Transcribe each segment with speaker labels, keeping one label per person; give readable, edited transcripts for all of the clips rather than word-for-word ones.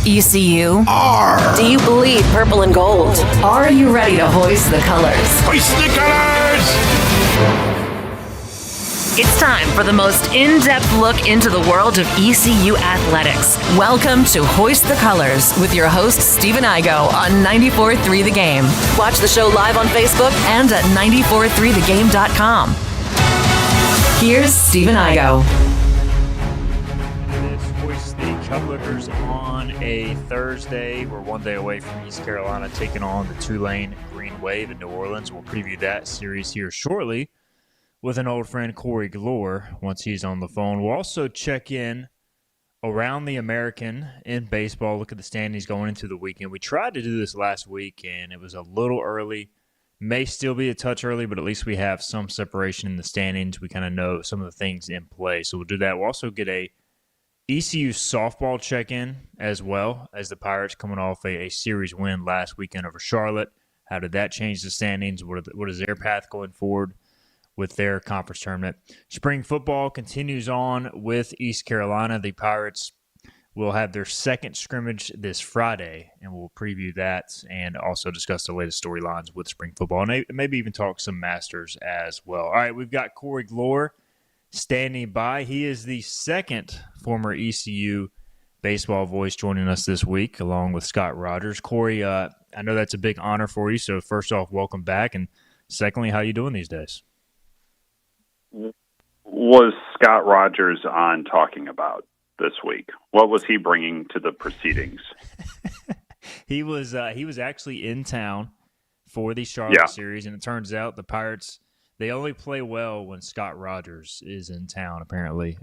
Speaker 1: ECU?
Speaker 2: R.
Speaker 1: Do you bleed purple and gold? Are you ready to hoist the colors?
Speaker 2: Hoist the colors!
Speaker 1: It's time for the most in-depth look into the world of ECU athletics. Welcome to Hoist the Colors with your host, Stephen Igo on 94.3 The Game. Watch the show live on Facebook and at 943thegame.com. Here's Stephen Igo.
Speaker 3: It's Hoist the Colors on a Thursday. We're one day away from East Carolina taking on the Tulane Green Wave in New Orleans. We'll preview that series here shortly with an old friend, Corey Gloor, once he's on the phone. We'll also check in around the American in baseball, look at the standings going into the weekend. We tried to do this last week, and it was a little early. May still be a touch early, but at least we have some separation in the standings. We kind of know some of the things in play, so we'll do that. We'll also get a ECU softball check-in as well, as the Pirates coming off a series win last weekend over Charlotte. How did that change the standings? What is their path going forward with their conference tournament? Spring football continues on with East Carolina. The Pirates will have their second scrimmage this Friday, and we'll preview that and also discuss the latest storylines with spring football, and maybe even talk some Masters as well. All right, we've got Corey Gloor standing by. He is the second former ECU baseball voice joining us this week, along with Scott Rogers. Corey, I know that's a big honor for you, so first off, welcome back, and secondly, how you doing these days?
Speaker 4: Was Scott Rogers on talking about this week? What was he bringing to the proceedings?
Speaker 3: He was actually in town for the Charlotte series, and it turns out the Pirates, they only play well when Scott Rogers is in town, apparently,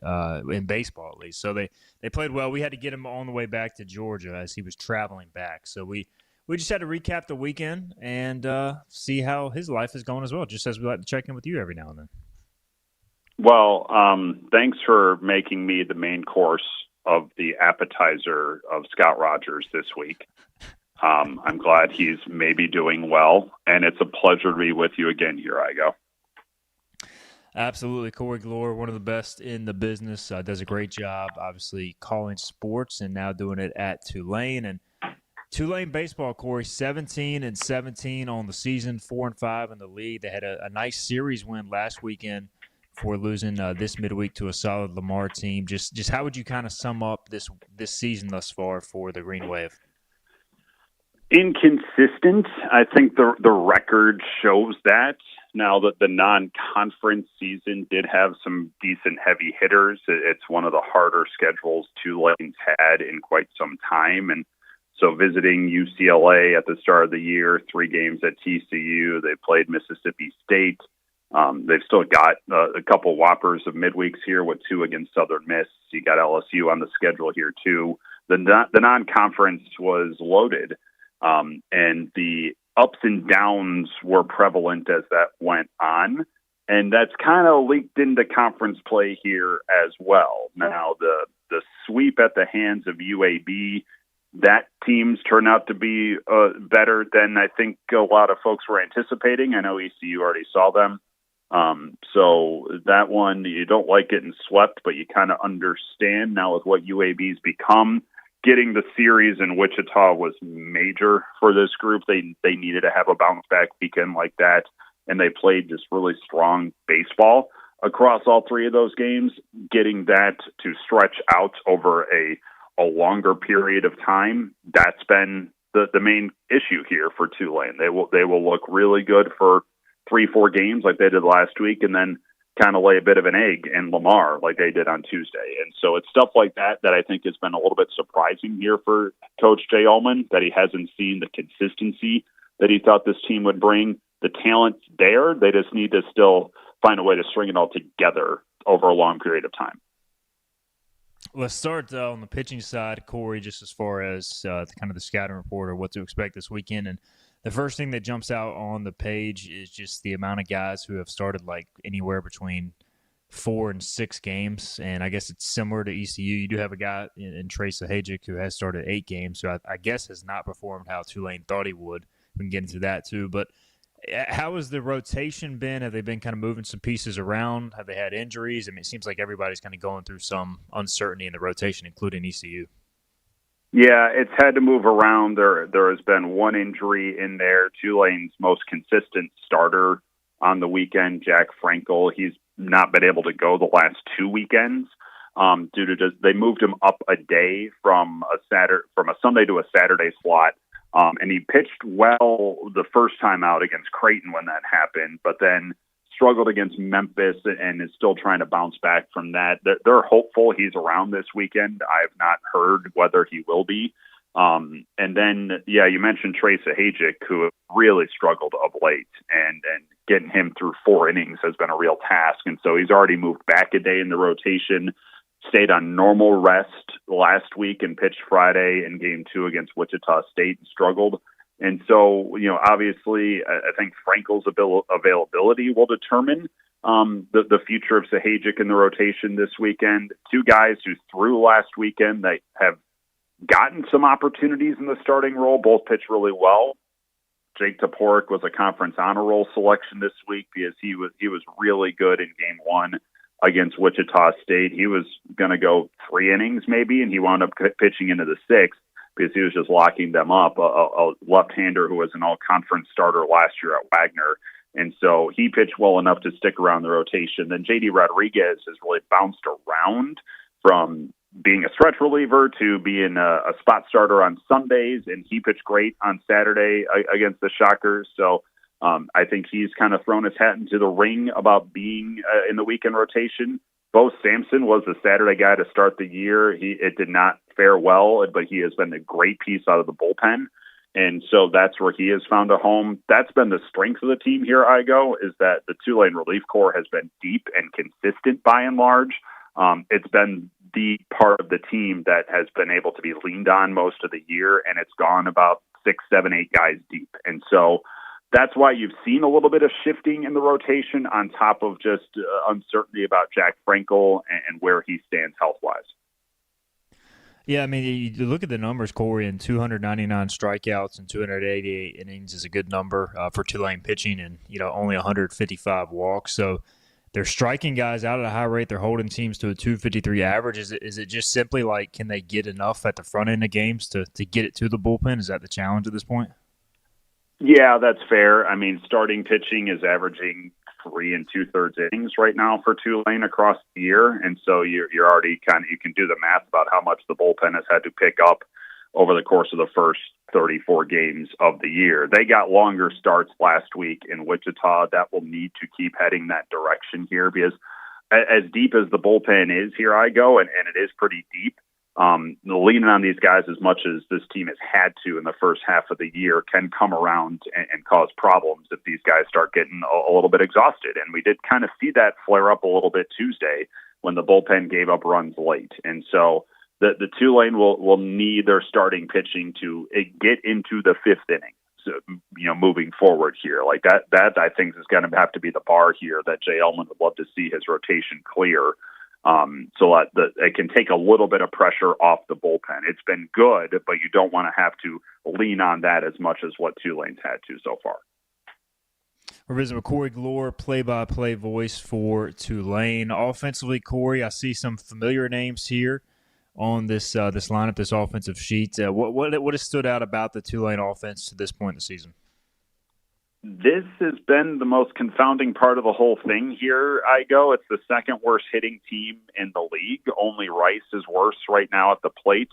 Speaker 3: in baseball at least. So they played well. We had to get him on the way back to Georgia as he was traveling back. So we just had to recap the weekend and see how his life is going as well, just as we like to check in with you every now and then.
Speaker 4: Well, thanks for making me the main course of the appetizer of Scott Rogers this week. I'm glad he's maybe doing well, and it's a pleasure to be with you again. Here I go.
Speaker 3: Absolutely. Corey Gloor, one of the best in the business, does a great job, obviously, calling sports and now doing it at Tulane. And Tulane baseball, Corey, 17-17 on the season, 4-5 in the league. They had a nice series win last weekend for losing this midweek to a solid Lamar team. Just how would you kind of sum up this season thus far for the Green Wave?
Speaker 4: Inconsistent. I think the record shows that. Now that the non-conference season did have some decent heavy hitters, it's one of the harder schedules Tulane's had in quite some time. And so visiting UCLA at the start of the year, 3 games at TCU, they played Mississippi State. They've still got a couple whoppers of midweeks here with 2 against Southern Miss. You got LSU on the schedule here too. The non-conference was loaded, and the ups and downs were prevalent as that went on, and that's kind of leaked into conference play here as well. Now the sweep at the hands of UAB, that teams turn out to be better than I think a lot of folks were anticipating. I know ECU already saw them. So that one, you don't like getting swept, but you kind of understand now with what UAB's become. Getting the series in Wichita was major for this group. They needed to have a bounce back weekend like that, and they played just really strong baseball across all 3 of those games. Getting that to stretch out over a longer period of time, that's been the main issue here for Tulane. They will look really good for 3-4 games like they did last week, and then kind of lay a bit of an egg in Lamar like they did on Tuesday. And so it's stuff like that I think has been a little bit surprising here for Coach Jay Ullman, that he hasn't seen the consistency that he thought this team would bring. The talent's there. They just need to still find a way to string it all together over a long period of time.
Speaker 3: Let's start on the pitching side, Corey, just as far as kind of the scouting report or what to expect this weekend. And the first thing that jumps out on the page is just the amount of guys who have started like anywhere between 4 and 6 games. And I guess it's similar to ECU. You do have a guy in Trace Sahajic who has started 8 games, so I guess has not performed how Tulane thought he would. We can get into that too. But how has the rotation been? Have they been kind of moving some pieces around? Have they had injuries? I mean, it seems like everybody's kind of going through some uncertainty in the rotation, including ECU.
Speaker 4: Yeah, it's had to move around. There has been one injury in there. Tulane's most consistent starter on the weekend, Jack Frankel, he's not been able to go the last 2 weekends due to just they moved him up a day from a Sunday to a Saturday slot. And he pitched well the first time out against Creighton when that happened, but then struggled against Memphis and is still trying to bounce back from that. They're hopeful he's around this weekend. I've not heard whether he will be. And then, you mentioned Trey Sahajic, who really struggled of late, and getting him through 4 innings has been a real task. And so he's already moved back a day in the rotation, stayed on normal rest last week and pitched Friday in game 2 against Wichita State and struggled. And so, obviously, I think Frankel's availability will determine the future of Sahajic in the rotation this weekend. 2 guys who threw last weekend that have gotten some opportunities in the starting role, both pitched really well. Jake Toporek was a conference honor roll selection this week because he was really good in game 1 against Wichita State. He was going to go 3 innings maybe, and he wound up pitching into the 6th. Because he was just locking them up, a left-hander who was an all-conference starter last year at Wagner. And so he pitched well enough to stick around the rotation. Then J.D. Rodriguez has really bounced around from being a stretch reliever to being a spot starter on Sundays, and he pitched great on Saturday against the Shockers. So I think he's kind of thrown his hat into the ring about being in the weekend rotation. Bo Sampson was the Saturday guy to start the year. It did not fare well, but he has been a great piece out of the bullpen. And so that's where he has found a home. That's been the strength of the team here, Igo, is that the Tulane relief corps has been deep and consistent by and large. It's been the part of the team that has been able to be leaned on most of the year, and it's gone about 6, 7, 8 guys deep. And so that's why you've seen a little bit of shifting in the rotation on top of just uncertainty about Jack Frankel and where he stands health-wise.
Speaker 3: Yeah, I mean, you look at the numbers, Corey, and 299 strikeouts and 288 innings is a good number for Tulane pitching, and only 155 walks. So they're striking guys out at a high rate. They're holding teams to a 253 average. Is it just simply like, can they get enough at the front end of games to get it to the bullpen? Is that the challenge at this point?
Speaker 4: Yeah, that's fair. I mean, starting pitching is averaging 3 2/3 innings right now for Tulane across the year, and so you're already you can do the math about how much the bullpen has had to pick up over the course of the first 34 games of the year. They got longer starts last week in Wichita. That will need to keep heading that direction here because as deep as the bullpen is here, and it is pretty deep. Leaning on these guys as much as this team has had to in the first half of the year can come around and cause problems if these guys start getting a little bit exhausted. And we did kind of see that flare up a little bit Tuesday when the bullpen gave up runs late. And so the Tulane will need their starting pitching to get into the 5th inning. So, moving forward here, like that I think is going to have to be the bar here that Jay Elman would love to see his rotation clear. So that it can take a little bit of pressure off the bullpen. It's been good, but you don't want to have to lean on that as much as what Tulane's had to so far.
Speaker 3: We're visiting with Corey Gloor, play-by-play voice for Tulane. Offensively, Corey, I see some familiar names here on this lineup, this offensive sheet. What has stood out about the Tulane offense to this point in the season?
Speaker 4: This has been the most confounding part of the whole thing here, It's the second worst hitting team in the league. Only Rice is worse right now at the plate.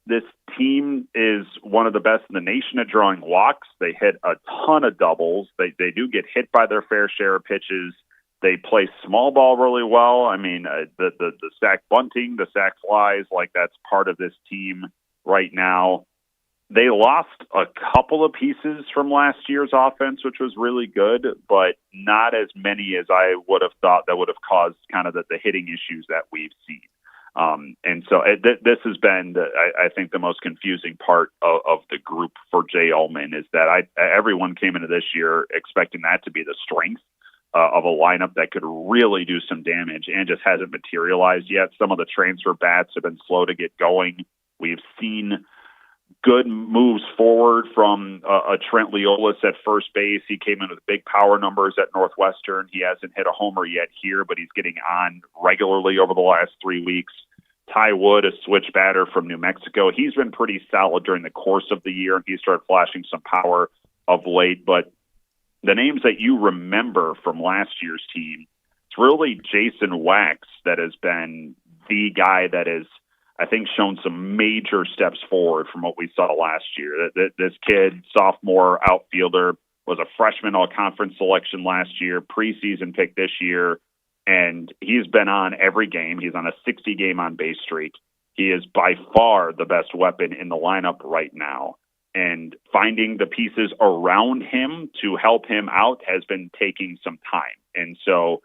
Speaker 4: This team is one of the best in the nation at drawing walks. They hit a ton of doubles. They do get hit by their fair share of pitches. They play small ball really well. I mean, the sack bunting, the sack flies, that's part of this team right now. They lost a couple of pieces from last year's offense, which was really good, but not as many as I would have thought that would have caused kind of the hitting issues that we've seen. And so this has been, I think, the most confusing part of the group for Jay Ullman is that everyone came into this year expecting that to be the strength of a lineup that could really do some damage and just hasn't materialized yet. Some of the transfer bats have been slow to get going. We've seen good moves forward from a Trent Leolis at first base. He came in with big power numbers at Northwestern. He hasn't hit a homer yet here, but he's getting on regularly over the last 3 weeks. Ty Wood, a switch batter from New Mexico. He's been pretty solid during the course of the year. He started flashing some power of late, but the names that you remember from last year's team, it's really Jason Wax that has been the guy that has, I think, shown some major steps forward from what we saw last year. This kid, sophomore outfielder, was a freshman all-conference selection last year, preseason pick this year, and he's been on every game. He's on a 60-game on-base streak. He is by far the best weapon in the lineup right now. And finding the pieces around him to help him out has been taking some time. And so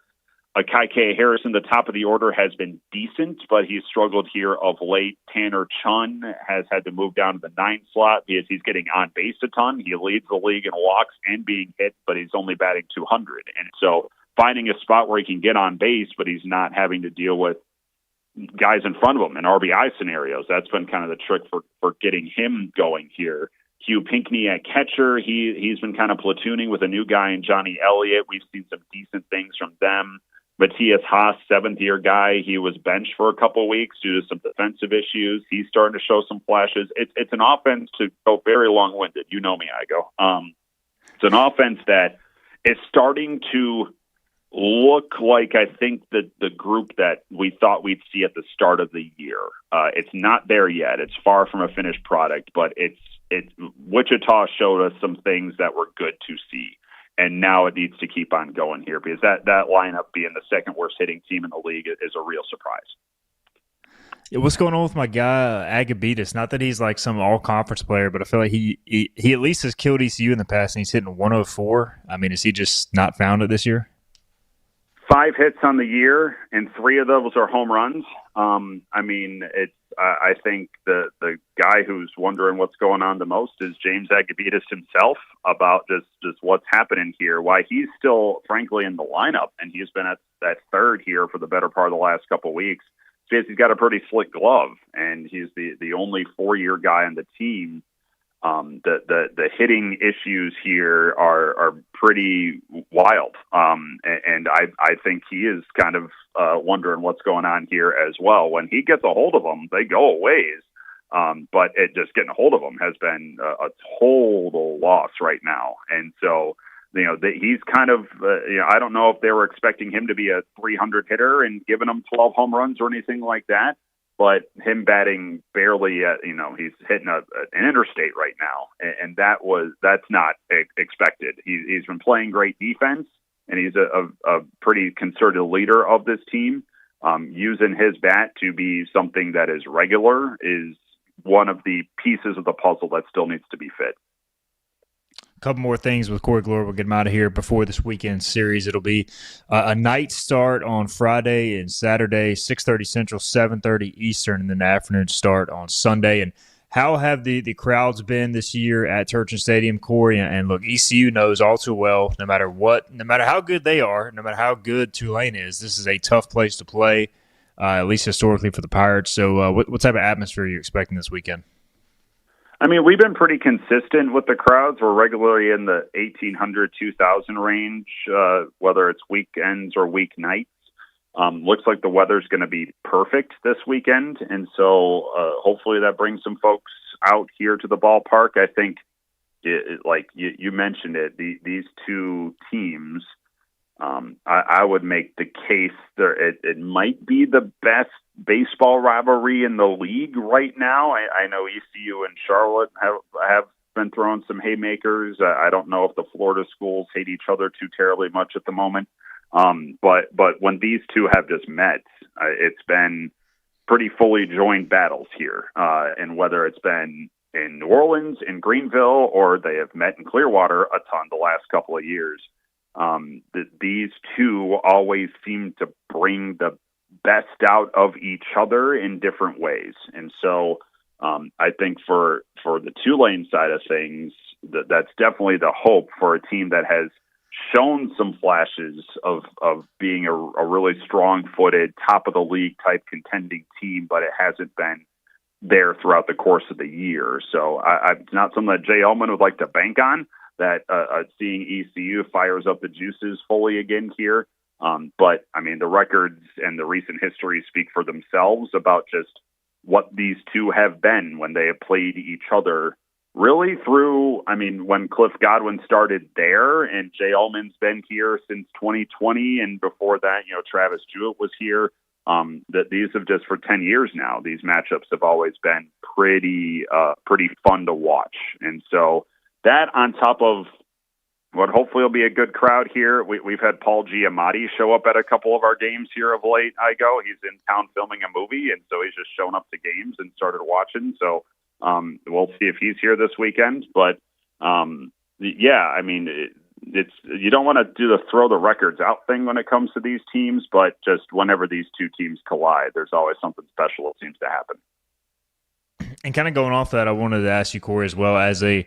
Speaker 4: Akaike Harrison, the top of the order, has been decent, but he's struggled here of late. Tanner Chun has had to move down to the 9th slot because he's getting on base a ton. He leads the league in walks and being hit, but he's only batting 200. And so finding a spot where he can get on base, but he's not having to deal with guys in front of him in RBI scenarios, that's been kind of the trick for getting him going here. Hugh Pinckney at catcher, he's been kind of platooning with a new guy in Johnny Elliott. We've seen some decent things from them. Matthias Haas, 7th-year guy, he was benched for a couple of weeks due to some defensive issues. He's starting to show some flashes. It's an offense, to go very long-winded. You know me, Igo. It's an offense that is starting to look like, I think, the group that we thought we'd see at the start of the year. It's not there yet. It's far from a finished product, but Wichita showed us some things that were good to see. And now it needs to keep on going here because that lineup being the second worst hitting team in the league is a real surprise.
Speaker 3: Yeah, what's going on with my guy Agabitis? Not that he's like some all-conference player, but I feel like he at least has killed ECU in the past, and he's hitting 104. I mean, is he just not found it this year?
Speaker 4: 5 hits on the year, and 3 of those are home runs. I mean, it's. I think the guy who's wondering what's going on the most is James Agabitis himself about just what's happening here, why he's still, frankly, in the lineup, and he's been at that third here for the better part of the last couple of weeks. Because he's got a pretty slick glove, and he's the only 4-year guy on the team. The hitting issues here are pretty wild, and I think he is kind of wondering what's going on here as well. When he gets a hold of them, they go a ways, but just getting a hold of them has been a total loss right now. And so, he's kind of, I don't know if they were expecting him to be a 300 hitter and giving them 12 home runs or anything like that. But him batting barely, he's hitting an interstate right now, and that's not expected. He's been playing great defense, and he's a pretty concerted leader of this team. Using his bat to be something that is regular is one of the pieces of the puzzle that still needs to be fit.
Speaker 3: Couple more things with Corey Gloor. We'll get him out of here before this weekend series. It'll be a night start on Friday and Saturday, 6:30 Central, 7:30 Eastern, and then the afternoon start on Sunday. And how have the crowds been this year at Turchin Stadium, Corey? And look, ECU knows all too well, no matter how good they are, no matter how good Tulane is, this is a tough place to play, at least historically for the Pirates. So what type of atmosphere are you expecting this weekend?
Speaker 4: I mean, we've been pretty consistent with the crowds. We're regularly in the 1,800, 2,000 range, whether it's weekends or weeknights. Looks like the weather's going to be perfect this weekend, and so hopefully that brings some folks out here to the ballpark. I think, like you mentioned it, these two teams, I would make the case it might be the best baseball rivalry in the league right now. I know ECU and Charlotte have been throwing some haymakers. I don't know if the Florida schools hate each other too terribly much at the moment. But when these two have just met, it's been pretty fully joined battles here. And whether it's been in New Orleans, in Greenville, or they have met in Clearwater a ton the last couple of years, these two always seem to bring the best out of each other in different ways. And so I think for the Tulane side of things, that's definitely the hope for a team that has shown some flashes of being a really strong-footed, top-of-the-league type contending team, but it hasn't been there throughout the course of the year. So it's not something that Jay Ullman would like to bank on, that seeing ECU fires up the juices fully again here. But I mean, the records and the recent history speak for themselves about just what these two have been when they have played each other. Really through, I mean, when Cliff Godwin started there, and Jay Ullman's been here since 2020, and before that, Travis Jewett was here. That these have just for 10 years now, these matchups have always been pretty fun to watch. And so that on top of what hopefully will be a good crowd here. We've had Paul Giamatti show up at a couple of our games here of late. He's in town filming a movie, and so he's just shown up to games and started watching. So we'll see if he's here this weekend. But yeah, I mean, it's you don't want to do the throw the records out thing when it comes to these teams, but just whenever these two teams collide, there's always something special that seems to happen.
Speaker 3: And kind of going off that, I wanted to ask you, Corey, as well, as a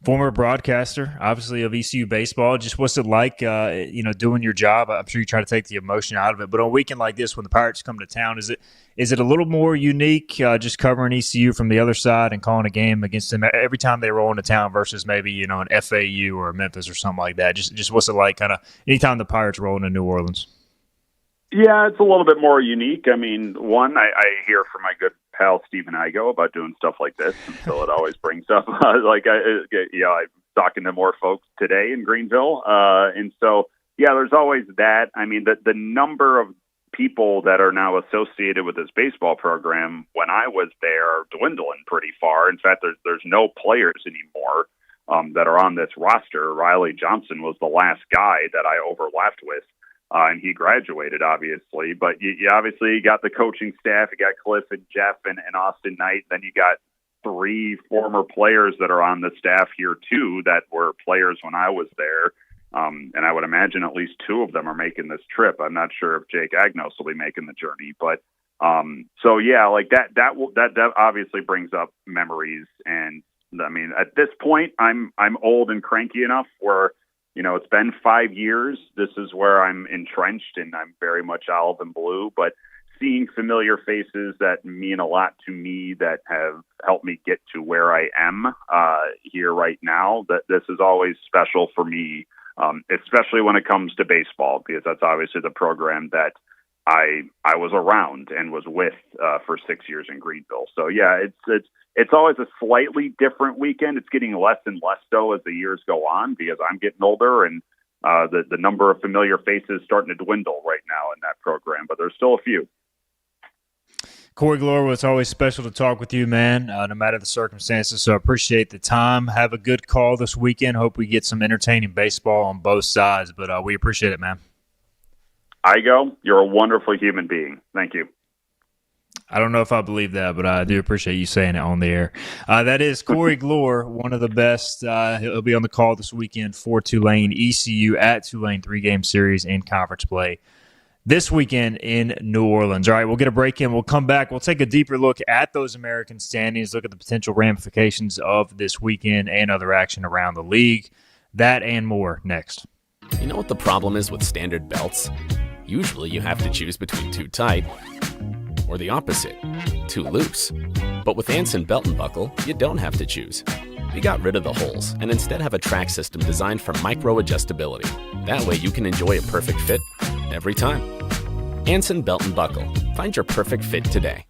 Speaker 3: former broadcaster, obviously, of ECU baseball, just what's it like, doing your job? I'm sure you try to take the emotion out of it, but on a weekend like this, when the Pirates come to town, is it a little more unique just covering ECU from the other side and calling a game against them every time they roll into town versus maybe, an FAU or a Memphis or something like that? Just what's it like kind of anytime the Pirates roll into New Orleans?
Speaker 4: Yeah, it's a little bit more unique. I mean, I hear from my good pal Stephen Igo about doing stuff like this, and so it always brings up I'm talking to more folks today in Greenville, and so yeah, there's always that. I mean, the number of people that are now associated with this baseball program when I was there are dwindling pretty far. In fact, there's no players anymore that are on this roster. Riley Johnson was the last guy that I overlapped with. And he graduated, obviously. But you obviously got the coaching staff. You got Cliff and Jeff and Austin Knight. Then you got 3 former players that are on the staff here, too, that were players when I was there. And I would imagine at least 2 of them are making this trip. I'm not sure if Jake Agnos will be making the journey. But so, yeah, like that obviously brings up memories. And, I mean, at this point, I'm old and cranky enough where – it's been 5 years. This is where I'm entrenched, and I'm very much olive and blue. But seeing familiar faces that mean a lot to me, that have helped me get to where I am here right now, that this is always special for me, especially when it comes to baseball, because that's obviously the program that I was around and was with for 6 years in Greenville. So yeah, it's always a slightly different weekend. It's getting less and less so as the years go on because I'm getting older, and the number of familiar faces starting to dwindle right now in that program, but there's still a few.
Speaker 3: Corey Gloor, well, it's always special to talk with you, man, no matter the circumstances. So I appreciate the time. Have a good call this weekend. Hope we get some entertaining baseball on both sides, but we appreciate it, man. Igo,
Speaker 4: you're a wonderful human being. Thank you.
Speaker 3: I don't know if I believe that, but I do appreciate you saying it on the air. That is Corey Gloor, one of the best. He'll be on the call this weekend for Tulane, ECU at Tulane, 3-game series in conference play this weekend in New Orleans. All right, we'll get a break in. We'll come back. We'll take a deeper look at those American standings, look at the potential ramifications of this weekend and other action around the league. That and more next.
Speaker 5: You know what the problem is with standard belts? Usually you have to choose between too tight or the opposite, too loose. But with Anson Belt and Buckle, you don't have to choose. We got rid of the holes and instead have a track system designed for micro-adjustability. That way you can enjoy a perfect fit every time. Anson Belt and Buckle. Find your perfect fit today.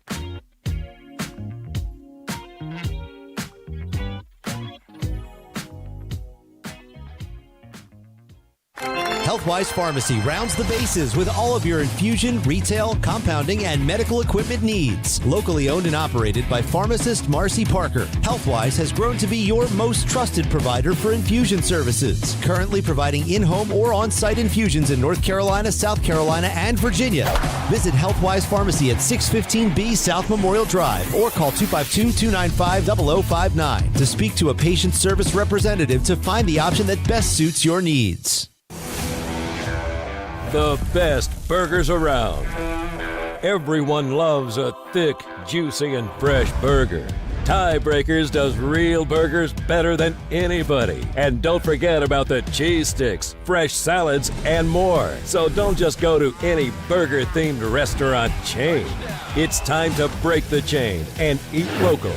Speaker 6: Healthwise Pharmacy rounds the bases with all of your infusion, retail, compounding, and medical equipment needs. Locally owned and operated by pharmacist Marcy Parker, Healthwise has grown to be your most trusted provider for infusion services. Currently providing in-home or on-site infusions in North Carolina, South Carolina, and Virginia. Visit Healthwise Pharmacy at 615B South Memorial Drive or call 252-295-0059 to speak to a patient service representative to find the option that best suits your needs.
Speaker 7: The best burgers around. Everyone loves a thick, juicy, and fresh burger. Tiebreakers does real burgers better than anybody. And don't forget about the cheese sticks, fresh salads, and more. So don't just go to any burger-themed restaurant chain. It's time to break the chain and eat local.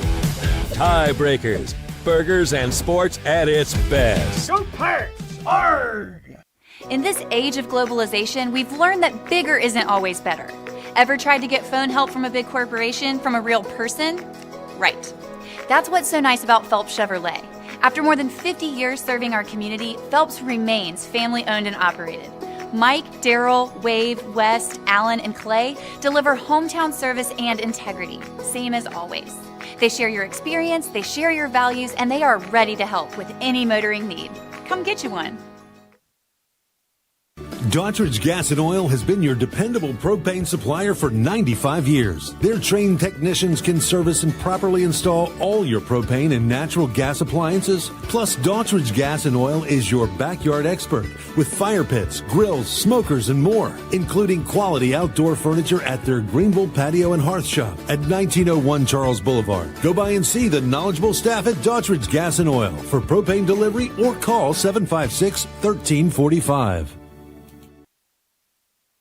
Speaker 7: Tiebreakers, burgers and sports at its best.
Speaker 2: Go Pirates! Arrgh!
Speaker 8: In this age of globalization, we've learned that bigger isn't always better. Ever tried to get phone help from a big corporation from a real person? Right. That's what's so nice about Phelps Chevrolet. After more than 50 years serving our community, Phelps remains family-owned and operated. Mike, Daryl, Wave, West, Alan, and Clay deliver hometown service and integrity, same as always. They share your experience, they share your values, and they are ready to help with any motoring need. Come get you one.
Speaker 9: Daughtridge Gas and Oil has been your dependable propane supplier for 95 years. Their trained technicians can service and properly install all your propane and natural gas appliances. Plus, Daughtridge Gas and Oil is your backyard expert with fire pits, grills, smokers, and more, including quality outdoor furniture at their Greenville Patio and Hearth Shop at 1901 Charles Boulevard. Go by and see the knowledgeable staff at Daughtridge Gas and Oil for propane delivery or call 756-1345.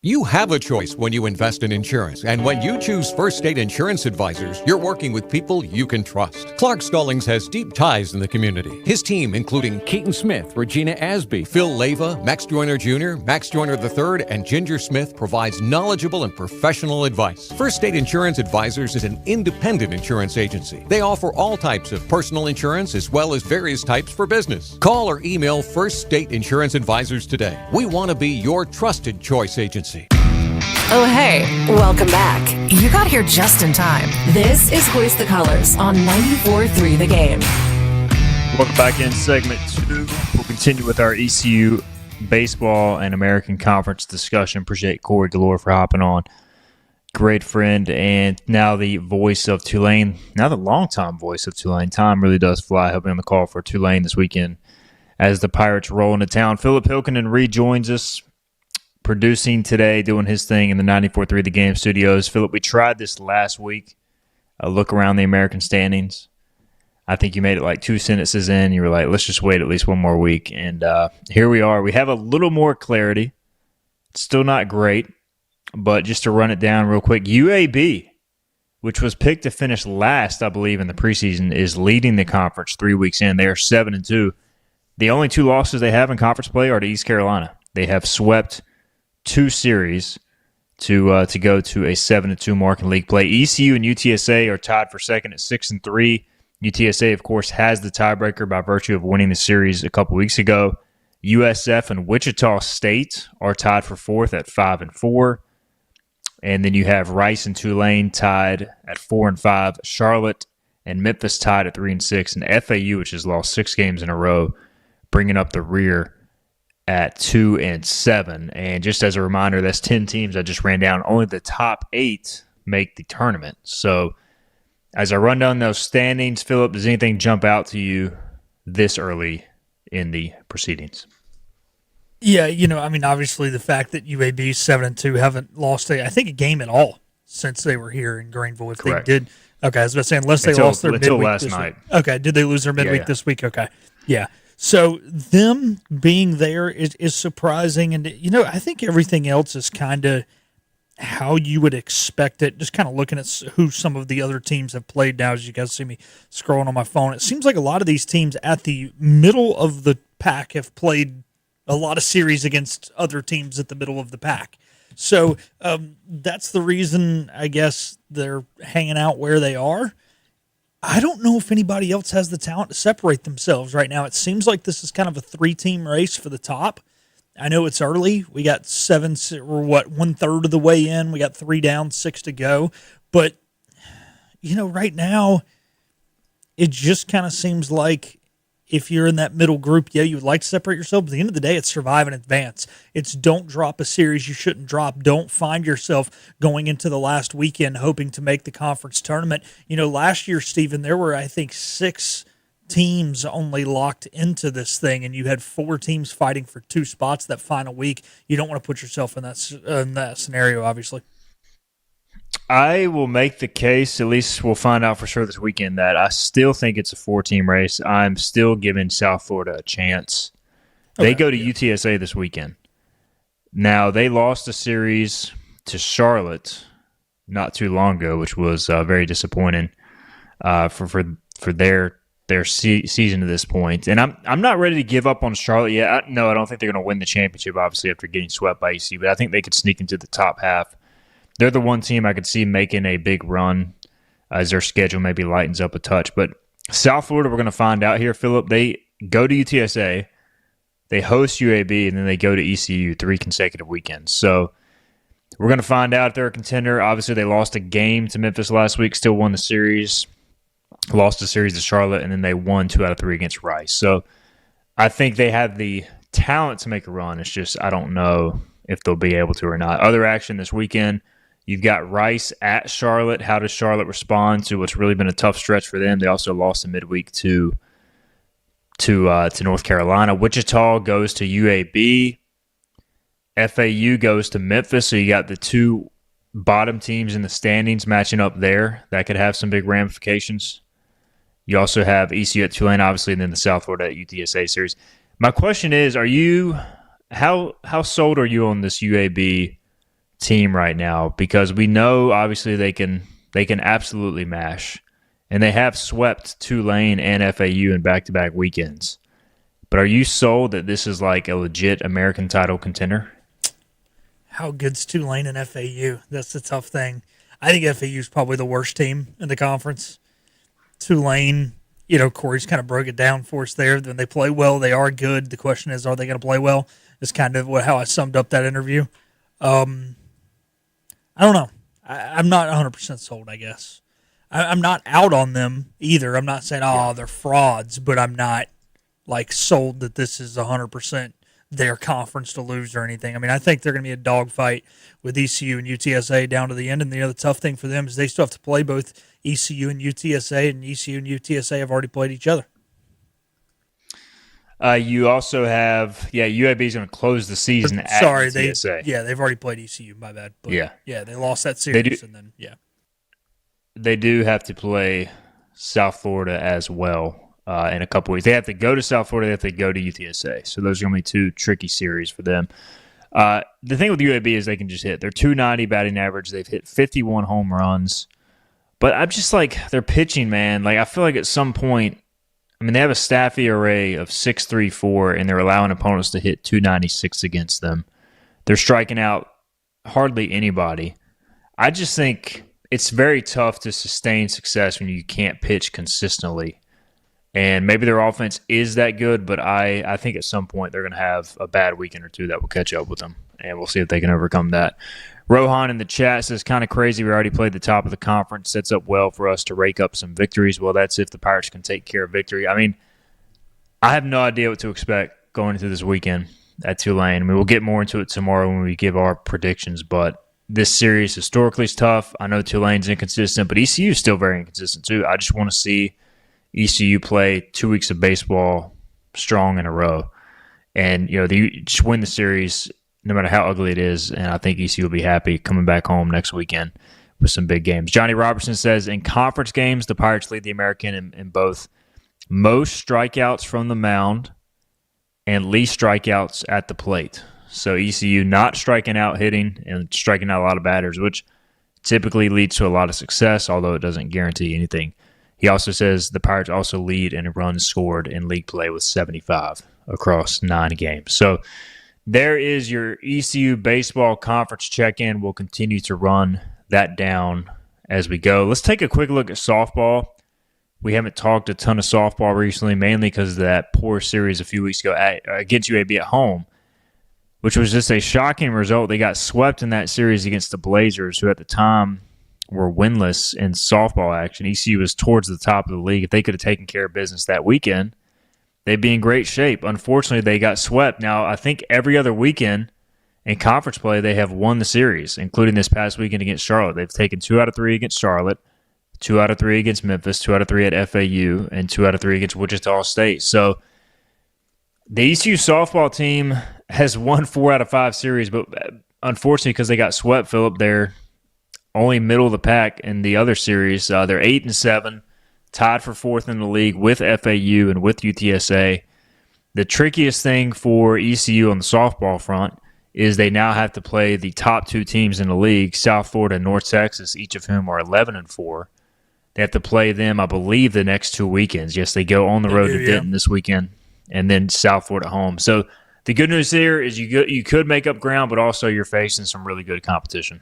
Speaker 10: You have a choice when you invest in insurance, and when you choose First State Insurance Advisors, you're working with people you can trust. Clark Stallings has deep ties in the community. His team, including Keaton Smith, Regina Asby, Phil Leva, Max Joyner Jr., Max Joyner III, and Ginger Smith, provides knowledgeable and professional advice. First State Insurance Advisors is an independent insurance agency. They offer all types of personal insurance as well as various types for business. Call or email First State Insurance Advisors today. We want to be your trusted choice agency.
Speaker 1: Oh, hey, welcome back. You got here just in time. This is Hoist the Colors on 94.3 The Game.
Speaker 3: Welcome back in segment 2. We'll continue with our ECU baseball and American Conference discussion. Appreciate Corey Gloor for hopping on. Great friend, and now the voice of Tulane, now the longtime voice of Tulane. Time really does fly. He'll be on the call for Tulane this weekend as the Pirates roll into town. Philip Hilkinen rejoins us, producing today, doing his thing in the 94.3 The Game studios. Philip, we tried this last week, a look around the American standings. I think you made it like 2 sentences in. You were like, let's just wait at least one more week. And here we are. We have a little more clarity. It's still not great, but just to run it down real quick, UAB, which was picked to finish last, I believe, in the preseason, is leading the conference 3 weeks in. They are 7-2. The only 2 losses they have in conference play are to East Carolina. They have swept 2 series to go to a 7-2 mark in league play. ECU and UTSA are tied for second at 6-3. UTSA, of course, has the tiebreaker by virtue of winning the series a couple weeks ago. USF and Wichita State are tied for fourth at 5-4. And then you have Rice and Tulane tied at 4-5. Charlotte and Memphis tied at 3-6. And FAU, which has lost 6 games in a row, bringing up the rear at 2-7. And just as a reminder, that's 10 teams I just ran down. Only the top 8 make the tournament. So as I run down those standings, Philip, does anything jump out to you this early in the proceedings?
Speaker 11: Yeah, obviously the fact that UAB 7-2 haven't lost a game at all since they were here in Greenville. If
Speaker 3: Correct.
Speaker 11: They did, okay, I was about to say, unless they lost their midweek
Speaker 3: last
Speaker 11: this
Speaker 3: night.
Speaker 11: week. Okay, did they lose their midweek this week? Okay, yeah. So them being there is surprising, and I think everything else is kind of how you would expect it. Just kind of looking at who some of the other teams have played now, as you guys see me scrolling on my phone. It seems like a lot of these teams at the middle of the pack have played a lot of series against other teams at the middle of the pack. So that's the reason, I guess, they're hanging out where they are. I don't know if anybody else has the talent to separate themselves right now. It seems like this is kind of a 3-team race for the top. I know it's early. We got 1/3 of the way in. We got 3 down, 6 to go. But, right now, it just kind of seems like if you're in that middle group, you would like to separate yourself. But at the end of the day, it's survive and advance. It's don't drop a series you shouldn't drop. Don't find yourself going into the last weekend hoping to make the conference tournament. Last year, Stephen, there were, I think, 6 teams only locked into this thing, and you had 4 teams fighting for 2 spots that final week. You don't want to put yourself in that scenario, obviously.
Speaker 3: I will make the case, at least we'll find out for sure this weekend, that I still think it's a 4-team race. I'm still giving South Florida a chance. They go to UTSA this weekend. Now, they lost a series to Charlotte not too long ago, which was very disappointing for their their season to this point. And I'm not ready to give up on Charlotte yet. I don't think they're going to win the championship, obviously, after getting swept by ECU, but I think they could sneak into the top half. They're the one team I could see making a big run as their schedule maybe lightens up a touch. But South Florida, we're going to find out here, Philip. They go to UTSA, they host UAB, and then they go to ECU 3 consecutive weekends. So we're going to find out if they're a contender. Obviously, they lost a game to Memphis last week, still won the series, lost the series to Charlotte, and then they won 2 out of 3 against Rice. So I think they have the talent to make a run. It's just I don't know if they'll be able to or not. Other action this weekend, you've got Rice at Charlotte. How does Charlotte respond to what's really been a tough stretch for them? They also lost in midweek to North Carolina. Wichita goes to UAB. FAU goes to Memphis. So you got the 2 bottom teams in the standings matching up there. That could have some big ramifications. You also have ECU at Tulane, obviously, and then the South Florida at UTSA series. My question is, how sold are you on this UAB team right now? Because we know, obviously, they can absolutely mash. And they have swept Tulane and FAU in back-to-back weekends. But are you sold that this is like a legit American title contender?
Speaker 11: How good's Tulane and FAU? That's the tough thing. I think FAU is probably the worst team in the conference. Tulane, Corey's kind of broke it down for us there. When they play well, they are good. The question is, are they going to play well? Is kind of how I summed up that interview. I don't know. I'm not 100% sold, I guess. I'm not out on them either. I'm not saying, they're frauds, but I'm not sold that this is 100% their conference to lose or anything. I mean, I think they're going to be a dogfight with ECU and UTSA down to the end. And the other tough thing for them is they still have to play both ECU and UTSA, and ECU and UTSA have already played each other.
Speaker 3: You also have, UAB is going to close the season at UTSA.
Speaker 11: They've already played ECU. My bad. But they lost that
Speaker 3: They
Speaker 11: series,
Speaker 3: They do have to play South Florida as well. In a couple weeks. They have to go to South Florida. They have to go to UTSA. So those are going to be 2 tricky series for them. The thing with UAB is they can just hit. They're 290 batting average. They've hit 51 home runs. But I'm just their pitching, man. I feel like at some point, they have a staff ERA of 6.34, and they're allowing opponents to hit 296 against them. They're striking out hardly anybody. I just think it's very tough to sustain success when you can't pitch consistently. And maybe their offense is that good, but I think at some point they're going to have a bad weekend or 2 that will catch up with them, and we'll see if they can overcome that. Rohan in the chat says, kind of crazy. We already played the top of the conference. Sets up well for us to rake up some victories. Well, that's if the Pirates can take care of victory. I have no idea what to expect going into this weekend at Tulane. We'll get more into it tomorrow when we give our predictions, but this series historically is tough. I know Tulane's inconsistent, but ECU is still very inconsistent too. I just want to see ECU play 2 weeks of baseball strong in a row. And, they just win the series no matter how ugly it is, and I think ECU will be happy coming back home next weekend with some big games. Johnny Robertson says, in conference games, the Pirates lead the American in both most strikeouts from the mound and least strikeouts at the plate. So ECU not striking out hitting and striking out a lot of batters, which typically leads to a lot of success, although it doesn't guarantee anything. He also says the Pirates also lead in runs scored in league play with 75 across 9 games. So there is your ECU baseball conference check-in. We'll continue to run that down as we go. Let's take a quick look at softball. We haven't talked a ton of softball recently, mainly because of that poor series a few weeks ago against UAB at home, which was just a shocking result. They got swept in that series against the Blazers, who at the time were winless in softball action. ECU was towards the top of the league. If they could have taken care of business that weekend, they'd be in great shape. Unfortunately, they got swept. Now, I think every other weekend in conference play, they have won the series, including this past weekend against Charlotte. They've taken 2 out of 3 against Charlotte, 2 out of 3 against Memphis, 2 out of 3 at FAU, and 2 out of 3 against Wichita State. So the ECU softball team has won 4 out of 5 series, but unfortunately, because they got swept, Philip, they're only middle of the pack in the other series. They're 8-7, tied for 4th in the league with FAU and with UTSA. The trickiest thing for ECU on the softball front is they now have to play the top 2 teams in the league, South Florida and North Texas, each of whom are 11-4. They have to play them, I believe, the next 2 weekends. Yes, they go on the road to Denton this weekend, and then South Florida at home. So the good news here is you could make up ground, but also you're facing some really good competition.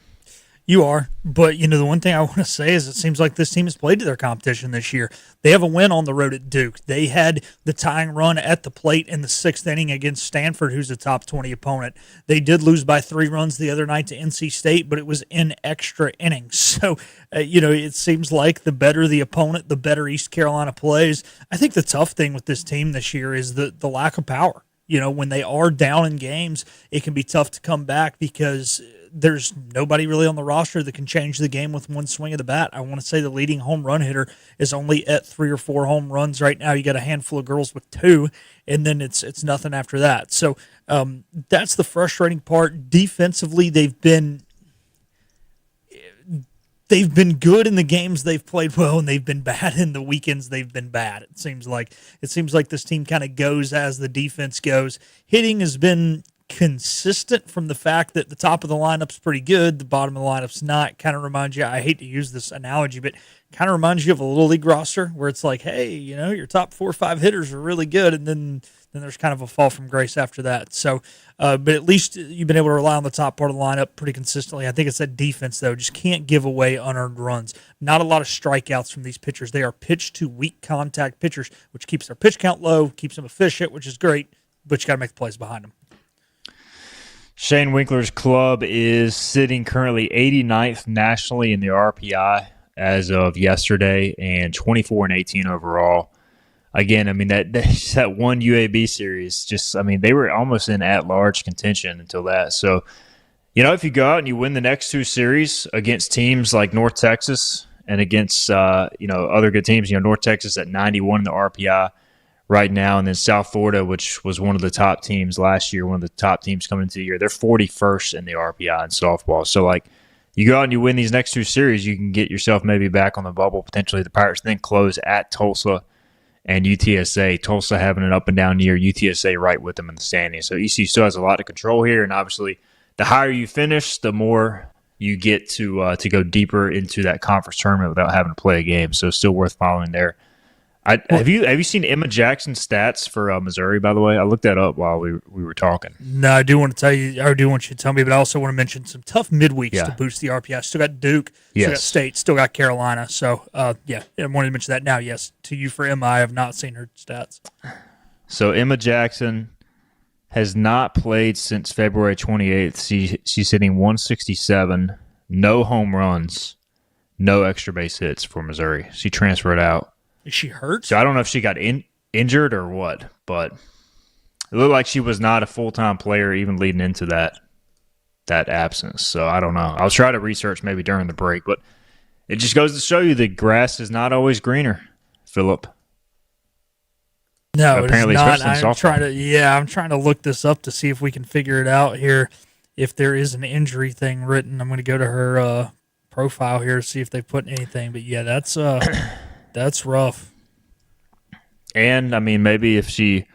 Speaker 11: You are, but the one thing I want to say is it seems like this team has played to their competition this year. They have a win on the road at Duke. They had the tying run at the plate in the 6th inning against Stanford, who's a top 20 opponent. They did lose by 3 runs the other night to NC State, but it was in extra innings. So, it seems like the better the opponent, the better East Carolina plays. I think the tough thing with this team this year is the lack of power. When they are down in games, it can be tough to come back because there's nobody really on the roster that can change the game with one swing of the bat. I want to say the leading home run hitter is only at 3 or 4 home runs right now. You got a handful of girls with 2, and then it's nothing after that. So that's the frustrating part. Defensively, they've been good in the games they've played well, and they've been bad in the weekends they've been bad. It seems like this team kind of goes as the defense goes. Hitting has been consistent from the fact that the top of the lineup's pretty good, the bottom of the lineup's not. Kind of reminds you, I hate to use this analogy, but kind of reminds you of a little league roster where it's like, hey, your top 4 or 5 hitters are really good, and then there's kind of a fall from grace after that. So, but at least you've been able to rely on the top part of the lineup pretty consistently. I think it's that defense, though, just can't give away unearned runs. Not a lot of strikeouts from these pitchers. They are pitch to weak contact pitchers, which keeps their pitch count low, keeps them efficient, which is great, but you got to make the plays behind them.
Speaker 3: Shane Winkler's club is sitting currently 89th nationally in the RPI as of yesterday and 24-18 overall. Again, I mean, that one UAB series, they were almost in at-large contention until that. So, if you go out and you win the next 2 series against teams like North Texas and against, other good teams, North Texas at 91 in the RPI right now, and then South Florida, which was one of the top teams last year, one of the top teams coming into the year, they're 41st in the RPI in softball. So, you go out and you win these next 2 series, you can get yourself maybe back on the bubble, potentially the Pirates, then close at Tulsa and UTSA. Tulsa having an up and down year, UTSA right with them in the standings. So ECU still has a lot of control here, and obviously the higher you finish, the more you get to go deeper into that conference tournament without having to play a game. So still worth following there. Have you seen Emma Jackson's stats for Missouri, by the way? I looked that up while we were talking.
Speaker 11: No, I do want to tell you, or I do want you to tell me, but I also want to mention some tough midweeks to boost the RPI. Still got Duke, still got State, still got Carolina. So, I wanted to mention that now. Yes, to you for Emma, I have not seen her stats.
Speaker 3: So Emma Jackson has not played since February 28th. She's hitting 167, no home runs, no extra base hits for Missouri. She transferred out.
Speaker 11: Is she hurt?
Speaker 3: So I don't know if she got injured or what, but it looked like she was not a full-time player even leading into that absence. So I don't know. I'll try to research maybe during the break, but it just goes to show you the grass is not always greener, Philip.
Speaker 11: No,
Speaker 3: apparently,
Speaker 11: it's not.
Speaker 3: Especially
Speaker 11: I'm trying to look this up to see if we can figure it out here. If there is an injury thing written, I'm going to go to her profile here to see if they put anything. But yeah, that's rough.
Speaker 3: And, I mean, maybe if she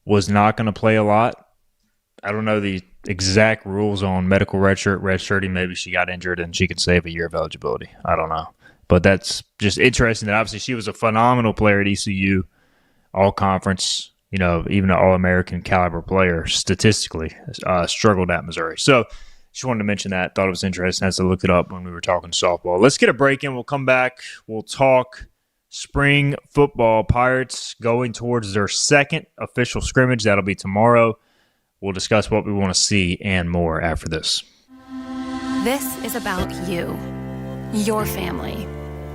Speaker 3: was not going to play a lot, I don't know the exact rules on medical redshirting. Maybe she got injured and she could save a year of eligibility. I don't know. But that's just interesting that obviously she was a phenomenal player at ECU, all-conference, even an All-American caliber player statistically, struggled at Missouri. So just wanted to mention that. Thought it was interesting as I looked it up when we were talking softball. Let's get a break in. We'll come back. We'll talk spring football. Pirates going towards their second official scrimmage. That'll be tomorrow. We'll discuss what we want to see and more after this.
Speaker 12: This is about you, your family,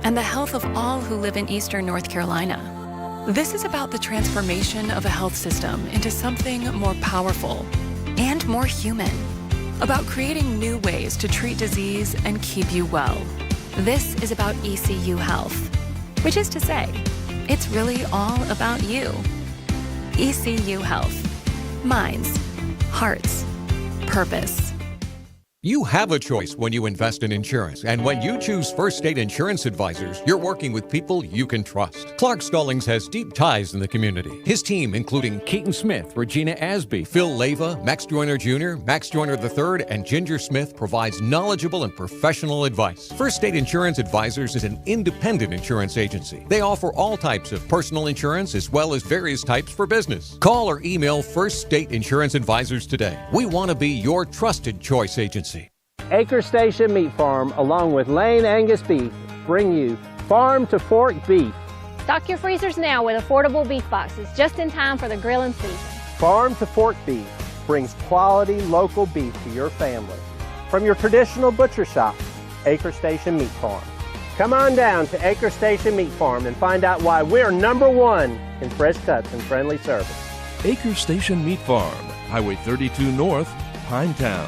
Speaker 12: and the health of all who live in Eastern North Carolina. This is about the transformation of a health system into something more powerful and more human. About creating new ways to treat disease and keep you well. This is about ECU Health, which is to say, it's really all about you. ECU Health. Minds, hearts, purpose.
Speaker 10: You have a choice when you invest in insurance, and when you choose First State Insurance Advisors, you're working with people you can trust. Clark Stallings has deep ties in the community. His team, including Keaton Smith, Regina Asby, Phil Leyva, Max Joyner Jr., Max Joyner III, and Ginger Smith, provides knowledgeable and professional advice. First State Insurance Advisors is an independent insurance agency. They offer all types of personal insurance as well as various types for business. Call or email First State Insurance Advisors today. We want to be your trusted choice agency.
Speaker 13: Acre Station Meat Farm, along with Lane Angus Beef, bring you Farm to Fork Beef.
Speaker 14: Stock your freezers now with affordable beef boxes, just in time for the grilling season.
Speaker 13: Farm to Fork Beef brings quality local beef to your family. From your traditional butcher shop, Acre Station Meat Farm. Come on down to Acre Station Meat Farm and find out why we're #1 in fresh cuts and friendly service.
Speaker 15: Acre Station Meat Farm, Highway 32 North, Pinetown.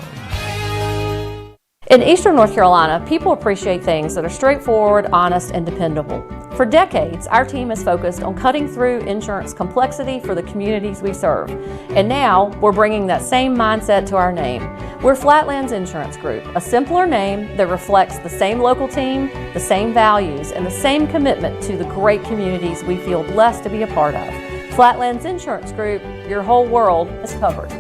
Speaker 16: In Eastern North Carolina, people appreciate things that are straightforward, honest, and dependable. For decades, our team has focused on cutting through insurance complexity for the communities we serve. And now, we're bringing that same mindset to our name. We're Flatlands Insurance Group, a simpler name that reflects the same local team, the same values, and the same commitment to the great communities we feel blessed to be a part of. Flatlands Insurance Group, your whole world is covered.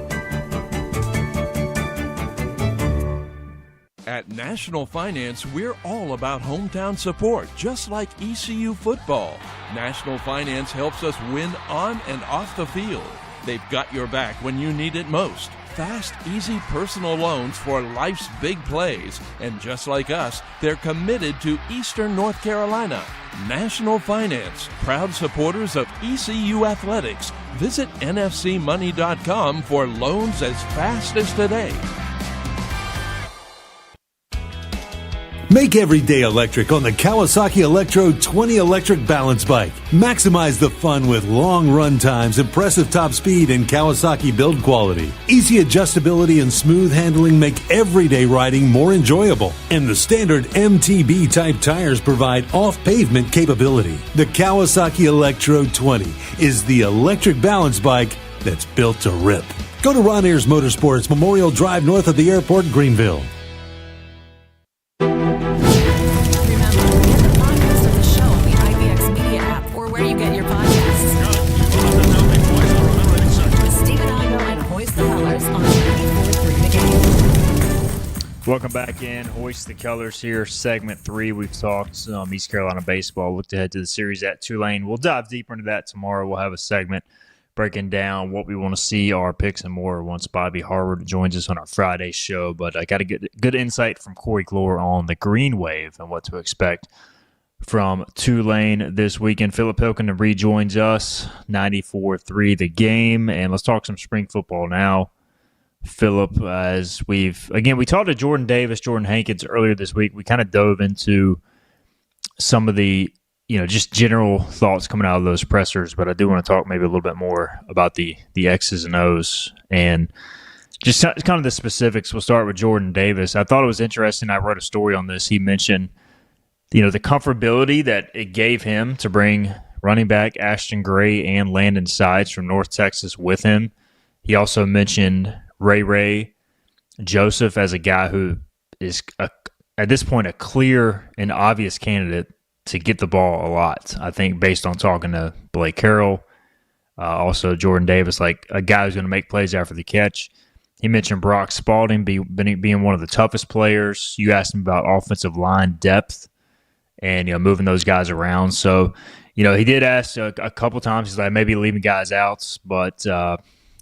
Speaker 15: At National Finance, we're all about hometown support, just like ECU football. National Finance helps us win on and off the field. They've got your back when you need it most. Fast, easy personal loans for life's big plays. And just like us, they're committed to Eastern North Carolina. National Finance, proud supporters of ECU Athletics. Visit nfcmoney.com for loans as fast as today.
Speaker 9: Make every day electric on the Kawasaki Electro 20 electric balance bike. Maximize the fun with long run times, impressive top speed, and Kawasaki build quality. Easy adjustability and smooth handling make everyday riding more enjoyable. And the standard MTB type tires provide off-pavement capability. The Kawasaki Electro 20 is the electric balance bike that's built to rip. Go to Ron Ayers Motorsports, Memorial Drive north of the airport, Greenville.
Speaker 3: Welcome back in. Hoist the Colors here, segment 3. We've talked East Carolina baseball, looked ahead to the series at Tulane. We'll dive deeper into that tomorrow. We'll have a segment breaking down what we want to see, our picks, and more once Bobby Harvard joins us on our Friday show. But I got to get good insight from Corey Gloor on the Green Wave and what to expect from Tulane this weekend. Philip Hilton rejoins us, 94.3 The Game. And let's talk some spring football now. Philip, as we talked to Jordan Davis, Jordan Hankins earlier this week. We kind of dove into some of the, just general thoughts coming out of those pressers, but I do want to talk maybe a little bit more about the X's and O's and just kind of the specifics. We'll start with Jordan Davis. I thought it was interesting. I wrote a story on this. He mentioned, the comfortability that it gave him to bring running back Ashton Gray and Landon Sides from North Texas with him. He also mentioned Ray Joseph as a guy who is, at this point, a clear and obvious candidate to get the ball a lot. I think based on talking to Blake Carroll, also Jordan Davis, like a guy who's going to make plays after the catch. He mentioned Brock Spalding being one of the toughest players. You asked him about offensive line depth and moving those guys around. So, he did ask a couple times. He's like maybe leaving guys out, but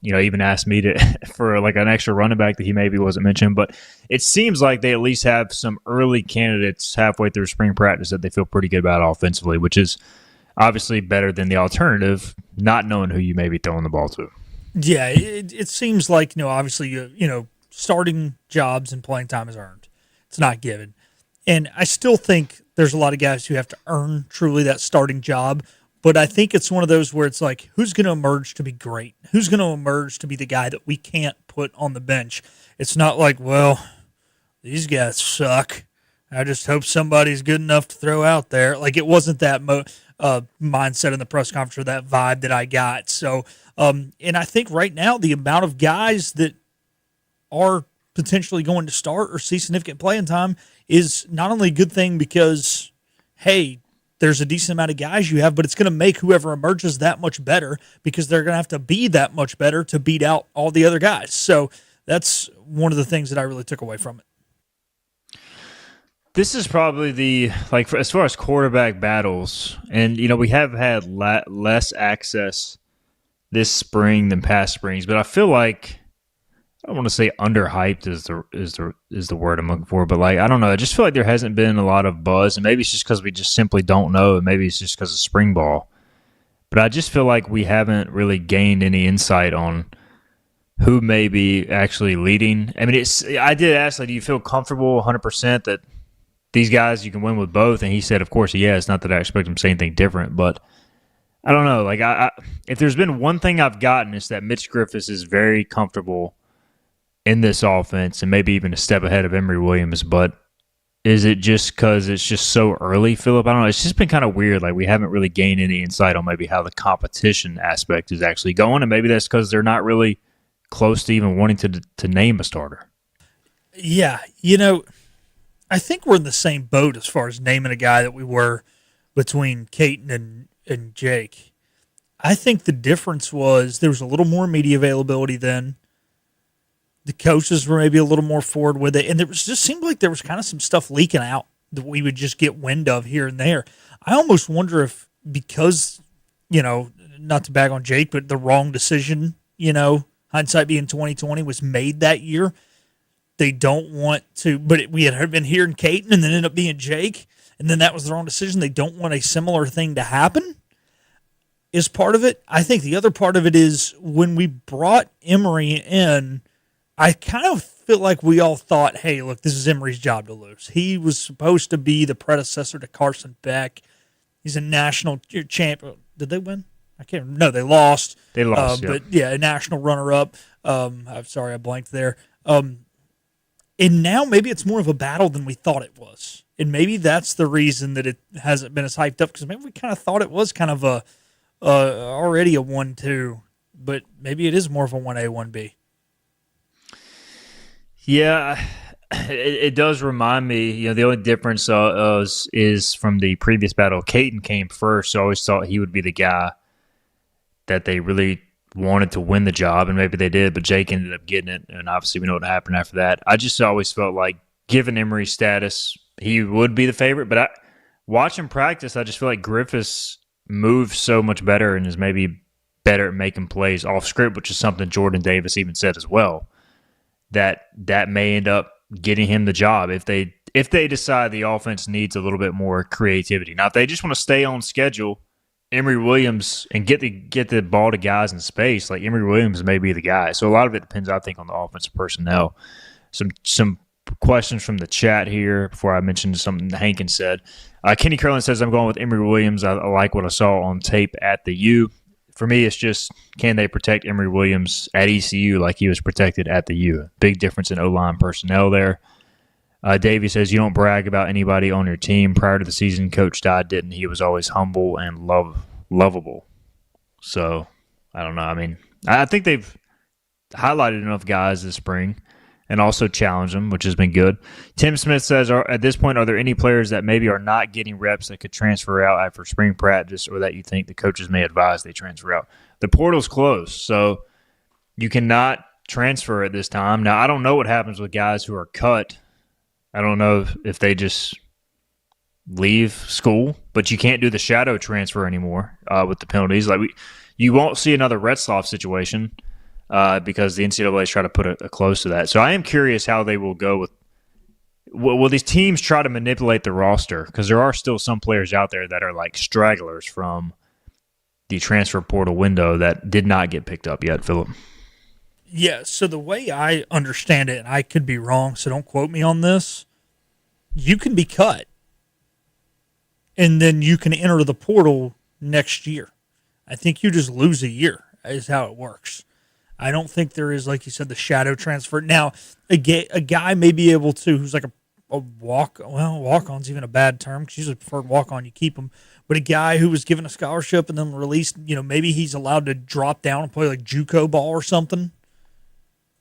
Speaker 3: even asked me for like an extra running back that he maybe wasn't mentioned. But it seems like they at least have some early candidates halfway through spring practice that they feel pretty good about offensively, which is obviously better than the alternative, not knowing who you may be throwing the ball to.
Speaker 11: Yeah, it seems like, obviously, starting jobs and playing time is earned. It's not given. And I still think there's a lot of guys who have to earn truly that starting job. But I think it's one of those where it's like, who's going to emerge to be great? Who's going to emerge to be the guy that we can't put on the bench? It's not like, well, these guys suck. I just hope somebody's good enough to throw out there. Like, it wasn't that mindset in the press conference or that vibe that I got. So, and I think right now the amount of guys that are potentially going to start or see significant playing time is not only a good thing because, hey, there's a decent amount of guys you have, but it's going to make whoever emerges that much better because they're going to have to be that much better to beat out all the other guys. So that's one of the things that I really took away from it.
Speaker 3: This is probably as far as quarterback battles, and we have had less access this spring than past springs, but I feel like I don't want to say underhyped is the word I'm looking for, but I don't know. I just feel like there hasn't been a lot of buzz, and maybe it's just because we just simply don't know, and maybe it's just because of spring ball. But I just feel like we haven't really gained any insight on who may be actually leading. I mean, I did ask, do you feel comfortable 100% that these guys you can win with both? And he said, of course, he has. Not that I expect him to say anything different, but I don't know. If there's been one thing I've gotten, it's that Mitch Griffiths is very comfortable in this offense and maybe even a step ahead of Emory Williams. But is it just because it's just so early, Phillip? I don't know. It's just been kind of weird. We haven't really gained any insight on maybe how the competition aspect is actually going, and maybe that's because they're not really close to even wanting to name a starter.
Speaker 11: Yeah, I think we're in the same boat as far as naming a guy that we were between Caton and Jake. I think the difference was there was a little more media availability then. The coaches were maybe a little more forward with it, and there just seemed like there was kind of some stuff leaking out that we would just get wind of here and there. I almost wonder if because, not to bag on Jake, but the wrong decision, hindsight being 2020 was made that year. They don't want to, but we had been hearing Caton and then ended up being Jake, and then that was the wrong decision. They don't want a similar thing to happen is part of it. I think the other part of it is when we brought Emory in, I kind of feel like we all thought, hey, look, this is Emory's job to lose. He was supposed to be the predecessor to Carson Beck. He's a national champion. Did they win? I can't remember. No, they lost.
Speaker 3: They lost,
Speaker 11: But, yeah, a national runner-up. I'm sorry, I blanked there. And now maybe it's more of a battle than we thought it was. And maybe that's the reason that it hasn't been as hyped up, because maybe we kind of thought it was kind of already a 1-2, but maybe it is more of a 1A, 1B.
Speaker 3: Yeah, it does remind me, the only difference is from the previous battle, Caton came first, so I always thought he would be the guy that they really wanted to win the job, and maybe they did, but Jake ended up getting it, and obviously we know what happened after that. I just always felt like, given Emory's status, he would be the favorite, but watching practice, I just feel like Griffiths moves so much better and is maybe better at making plays off script, which is something Jordan Davis even said as well, that may end up getting him the job if they decide the offense needs a little bit more creativity. Now, if they just want to stay on schedule, Emory Williams, and get the ball to guys in space, Emory Williams may be the guy. So a lot of it depends, I think, on the offensive personnel. Some questions from the chat here before I mention something Hankin said. Kenny Curlin says, I'm going with Emory Williams. I like what I saw on tape at the U. For me, it's just, can they protect Emory Williams at ECU like he was protected at the U? Big difference in O-line personnel there. Davey says, you don't brag about anybody on your team. Prior to the season, Coach Dodd didn't. He was always humble and lovable. So, I don't know. I mean, I think they've highlighted enough guys this spring and also challenged them, which has been good. Tim Smith says, at this point, are there any players that maybe are not getting reps that could transfer out after spring practice, or that you think the coaches may advise they transfer out? The portal's closed, so you cannot transfer at this time. Now, I don't know what happens with guys who are cut. I don't know if they just leave school, but you can't do the shadow transfer anymore with the penalties. You won't see another Retzloff situation because the NCAA is trying to put a close to that. So I am curious how they will go with. Will these teams try to manipulate the roster? Because there are still some players out there that are like stragglers from the transfer portal window that did not get picked up yet, Phillip.
Speaker 11: Yeah, so the way I understand it, and I could be wrong, so don't quote me on this, you can be cut, and then you can enter the portal next year. I think you just lose a year is how it works. I don't think there is, like you said, the shadow transfer. Now, a guy may be able to, who's like a walk-on's even a bad term, because usually prefer walk-on, you keep him. But a guy who was given a scholarship and then released, maybe he's allowed to drop down and play like JUCO ball or something.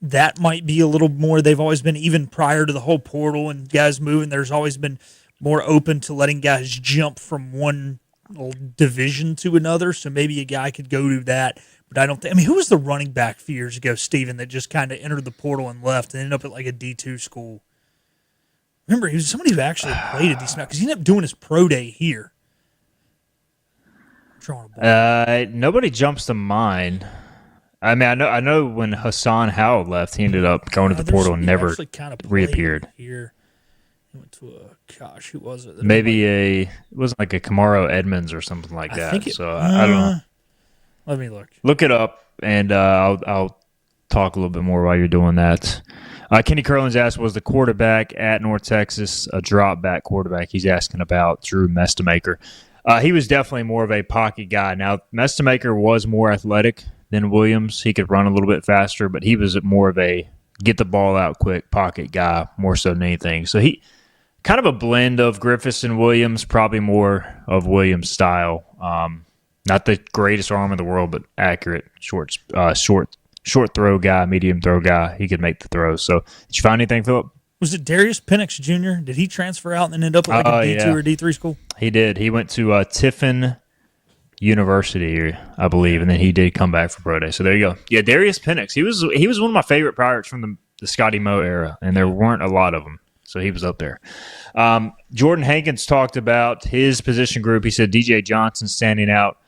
Speaker 11: that might be a little more. They've always been, even prior to the whole portal and guys moving, there's always been more open to letting guys jump from one division to another. So maybe a guy could go to that. But I don't think, who was the running back a few years ago, Steven, that just kind of entered the portal and left and ended up at like a D2 school? Remember, he was somebody who actually played a decent amount because he ended up doing his pro day here.
Speaker 3: Nobody jumps to mind. I know when Hassan Howell left, he ended up going to the portal and never reappeared.
Speaker 11: Here, he went to who was it?
Speaker 3: It wasn't like a Camaro Edmonds or something like that. I don't know.
Speaker 11: Let me look.
Speaker 3: Look it up, and I'll talk a little bit more while you're doing that. Kenny Curlins asked, was the quarterback at North Texas a drop-back quarterback? He's asking about Drew Mestemaker. He was definitely more of a pocket guy. Now, Mestemaker was more athletic than Williams. He could run a little bit faster, but he was more of a get the ball out quick pocket guy more so than anything. So he kind of a blend of Griffiths and Williams, probably more of Williams' style. Not the greatest arm in the world, but accurate, short throw guy, medium throw guy. He could make the throws. So did you find anything, Philip?
Speaker 11: Was it Darius Penix Jr.? Did he transfer out and then end up at like a D2 or D3 school?
Speaker 3: He did. He went to Tiffin University, I believe, and then he did come back for pro day. So there you go. Yeah, Darius Penix. He was one of my favorite Pirates from the Scotty Moe era, and there weren't a lot of them. So he was up there. Jordan Hankins talked about his position group. He said DJ Johnson standing out.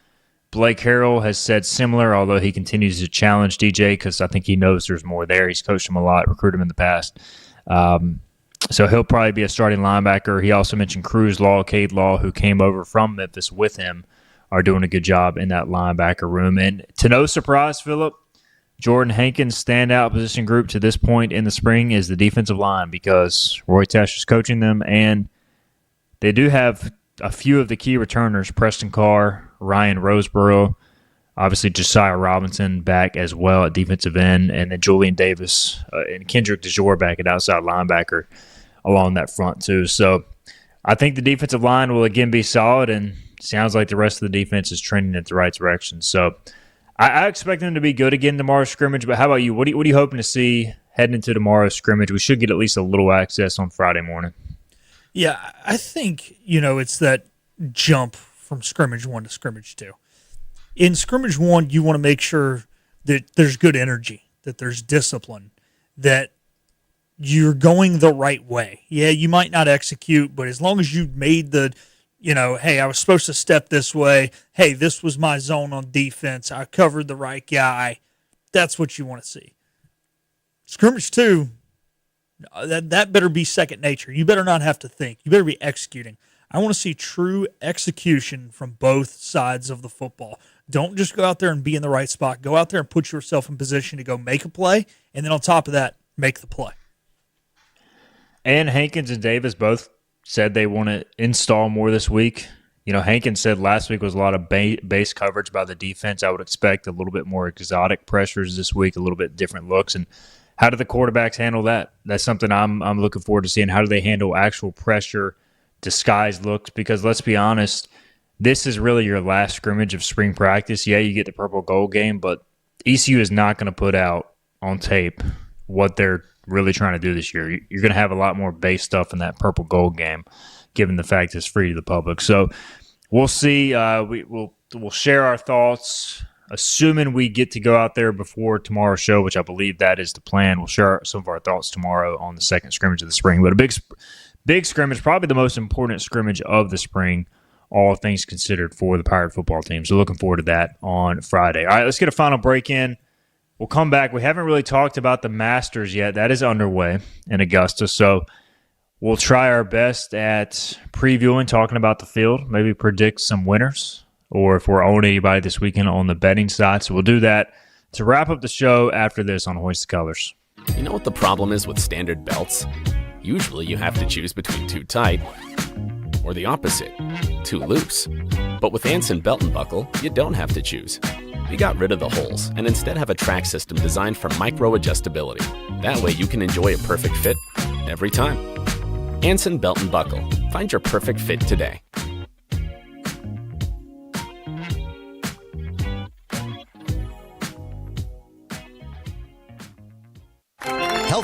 Speaker 3: Blake Harrell has said similar, although he continues to challenge DJ because I think he knows there's more there. He's coached him a lot, recruited him in the past. So he'll probably be a starting linebacker. He also mentioned Cruz Law, Cade Law, who came over from Memphis with him, are doing a good job in that linebacker room. And to no surprise, Philip, Jordan Hankins' standout position group to this point in the spring is the defensive line because Roy Tash is coaching them, and they do have a few of the key returners, Preston Carr, Ryan Roseborough, obviously Josiah Robinson back as well at defensive end, and then Julian Davis and Kendrick DeJour back at outside linebacker along that front too. So I think the defensive line will again be solid, and sounds like the rest of the defense is trending in the right direction. So I expect them to be good again tomorrow's scrimmage, but how about you? What are you hoping to see heading into tomorrow's scrimmage? We should get at least a little access on Friday morning.
Speaker 11: Yeah, I think, it's that jump from scrimmage 1 to scrimmage 2. In scrimmage 1, you want to make sure that there's good energy, that there's discipline, that you're going the right way. Yeah, you might not execute, but as long as you made the, hey, I was supposed to step this way. Hey, this was my zone on defense. I covered the right guy. That's what you want to see. Scrimmage 2, that better be second nature. You better not have to think. You better be executing. I want to see true execution from both sides of the football. Don't just go out there and be in the right spot. Go out there and put yourself in position to go make a play, and then on top of that, make the play.
Speaker 3: And Hankins and Davis both said they want to install more this week. Hankins said last week was a lot of base coverage by the defense. I would expect a little bit more exotic pressures this week, a little bit different looks. And how do the quarterbacks handle that? That's something I'm looking forward to seeing. How do they handle actual pressure, disguised looks? Because let's be honest, this is really your last scrimmage of spring practice. Yeah, you get the purple gold game, but ECU is not going to put out on tape what they're really trying to do this year. You're going to have a lot more base stuff in that purple gold game, given the fact it's free to the public. So we'll see. We'll share our thoughts, assuming we get to go out there before tomorrow's show, which I believe that is the plan. We'll share some of our thoughts tomorrow on the second scrimmage of the spring. But a big scrimmage, probably the most important scrimmage of the spring, all things considered, for the Pirate football team. So looking forward to that on Friday. All right, let's get a final break in. We'll come back. We haven't really talked about the Masters yet. That is underway in Augusta. So we'll try our best at previewing, talking about the field, maybe predict some winners, or if we're owning anybody this weekend on the betting side. So we'll do that to wrap up the show after this on Hoist the Colors.
Speaker 5: You know what the problem is with standard belts? Usually you have to choose between too tight or the opposite, too loose. But with Anson Belt and Buckle, you don't have to choose. We got rid of the holes and instead have a track system designed for micro-adjustability. That way you can enjoy a perfect fit every time. Anson Belt and Buckle. Find your perfect fit today.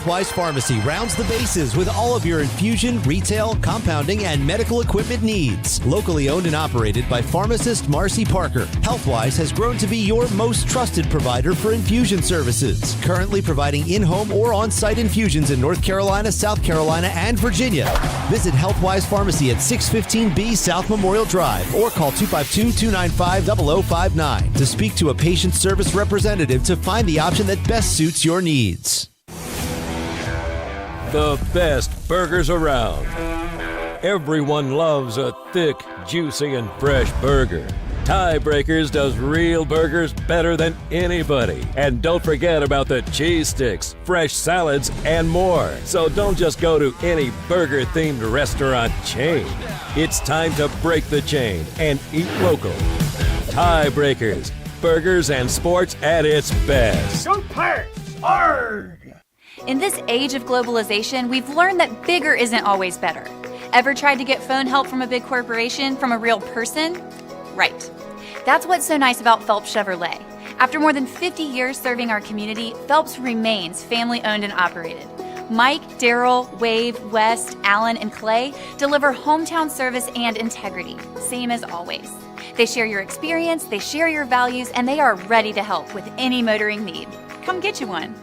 Speaker 6: Healthwise Pharmacy rounds the bases with all of your infusion, retail, compounding, and medical equipment needs. Locally owned and operated by pharmacist Marcy Parker, Healthwise has grown to be your most trusted provider for infusion services. Currently providing in-home or on-site infusions in North Carolina, South Carolina, and Virginia. Visit Healthwise Pharmacy at 615B South Memorial Drive or call 252-295-0059 to speak to a patient service representative to find the option that best suits your needs.
Speaker 7: The best burgers around. Everyone loves a thick, juicy, and fresh burger. Tiebreakers does real burgers better than anybody. And don't forget about the cheese sticks, fresh salads, and more. So don't just go to any burger-themed restaurant chain. It's time to break the chain and eat local. Tiebreakers, burgers and sports at its best.
Speaker 2: Go Pirates! Arg!
Speaker 8: In this age of globalization, we've learned that bigger isn't always better. Ever tried to get phone help from a big corporation from a real person? Right. That's what's so nice about Phelps Chevrolet. After more than 50 years serving our community, Phelps remains family-owned and operated. Mike, Daryl, Wave, West, Alan, and Clay deliver hometown service and integrity, same as always. They share your experience, they share your values, and they are ready to help with any motoring need. Come get you one.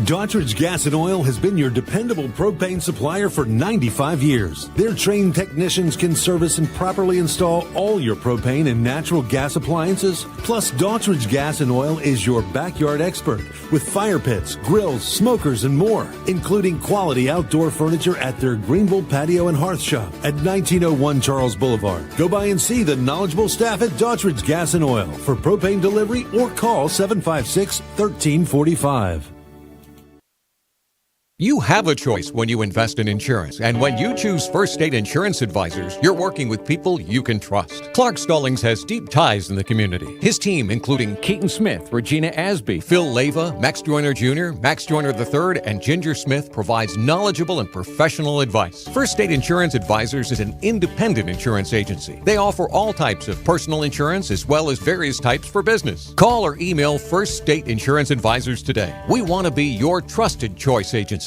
Speaker 9: Daughtridge Gas and Oil has been your dependable propane supplier for 95 years. Their trained technicians can service and properly install all your propane and natural gas appliances. Plus, Daughtridge Gas and Oil is your backyard expert with fire pits, grills, smokers, and more, including quality outdoor furniture at their Greenville Patio and Hearth Shop at 1901 Charles Boulevard. Go by and see the knowledgeable staff at Daughtridge Gas and Oil for propane delivery or call 756-1345.
Speaker 10: You have a choice when you invest in insurance, and when you choose First State Insurance Advisors, you're working with people you can trust. Clark Stallings has deep ties in the community. His team, including Keaton Smith, Regina Asby, Phil Leva, Max Joyner Jr., Max Joyner III, and Ginger Smith, provides knowledgeable and professional advice. First State Insurance Advisors is an independent insurance agency. They offer all types of personal insurance as well as various types for business. Call or email First State Insurance Advisors today. We want to be your trusted choice agency.